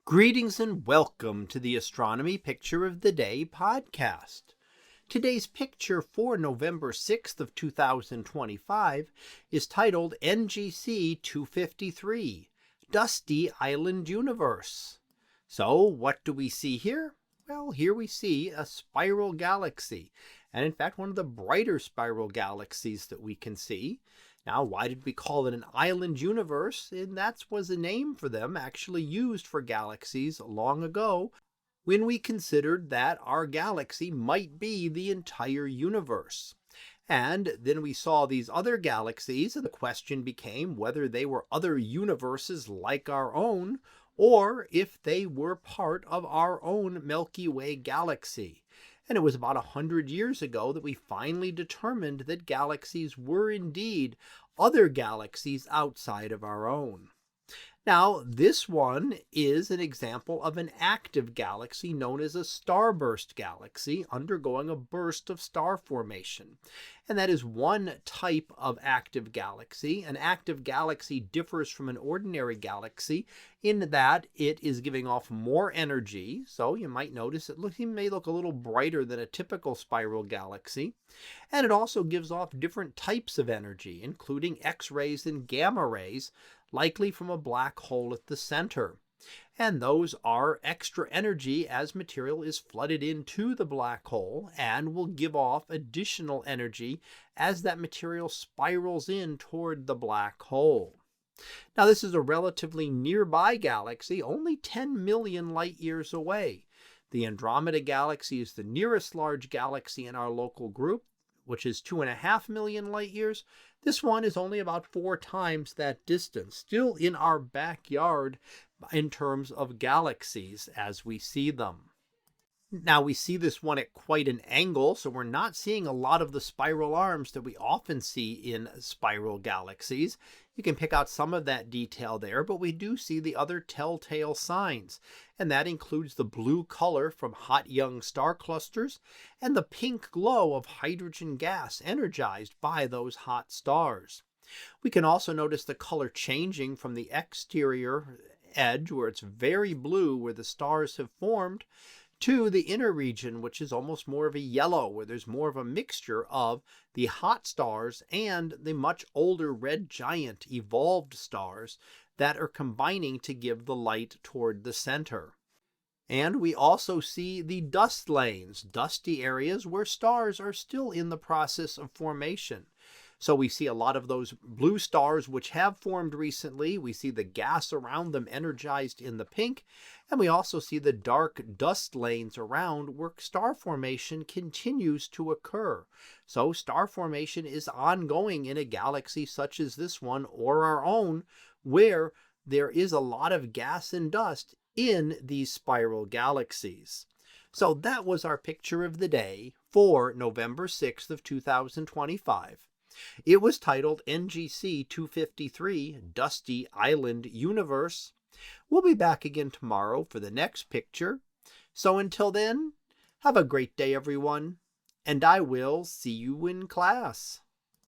Greetings and welcome to the Astronomy Picture of the Day podcast. Today's picture for November 6th of 2025 is titled NGC 253, Dusty Island Universe. So what do we see here? Well, here we see a spiral galaxy, and in fact one of the brighter spiral galaxies that we can see. Now, why did we call it an island universe? And that was a name for them actually used for galaxies long ago when we considered that our galaxy might be the entire universe. And then we saw these other galaxies, and the question became whether they were other universes like our own, or if they were part of our own Milky Way galaxy. And it was about 100 years ago that we finally determined that galaxies were indeed other galaxies outside of our own. Now, this one is an example of an active galaxy known as a starburst galaxy undergoing a burst of star formation. And that is one type of active galaxy. An active galaxy differs from an ordinary galaxy in that it is giving off more energy. So you might notice it may look a little brighter than a typical spiral galaxy. And it also gives off different types of energy, including X-rays and gamma rays, likely from a black hole at the center. And those are extra energy as material is flooded into the black hole and will give off additional energy as that material spirals in toward the black hole. Now, this is a relatively nearby galaxy, only 10 million light years away. The Andromeda galaxy is the nearest large galaxy in our local group, which is 2.5 million light years. This one is only about 4 times that distance, still in our backyard in terms of galaxies as we see them. Now, we see this one at quite an angle, so we're not seeing a lot of the spiral arms that we often see in spiral galaxies. You can pick out some of that detail there, but we do see the other telltale signs, and that includes the blue color from hot young star clusters and the pink glow of hydrogen gas energized by those hot stars. We can also notice the color changing from the exterior edge, where it's very blue where the stars have formed, to the inner region, which is almost more of a yellow, where there's more of a mixture of the hot stars and the much older red giant evolved stars that are combining to give the light toward the center. And we also see the dust lanes, dusty areas where stars are still in the process of formation. So we see a lot of those blue stars which have formed recently. We see the gas around them energized in the pink. And we also see the dark dust lanes around where star formation continues to occur. So star formation is ongoing in a galaxy such as this one or our own, where there is a lot of gas and dust in these spiral galaxies. So that was our picture of the day for November 6th of 2025. It was titled NGC 253, Dusty Island Universe. We'll be back again tomorrow for the next picture. So until then, have a great day, everyone, and I will see you in class.